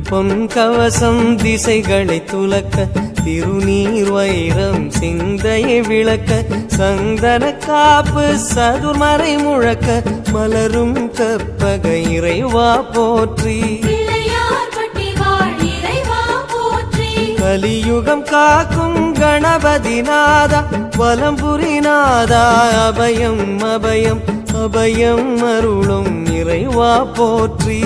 பொன் கவசம் திசைகளை துலக்க திருநீர் வைரம் சிந்தையை விளக்க சந்தன காப்பு சதுர்மறை முழக்க மலரும் கற்பக இறைவா போற்றி கலியுகம் காக்கும் கணபதி நாதா வலம்புரி நாதா அபயம் அபயம் அபயம் அருளும் இறைவா போற்றி.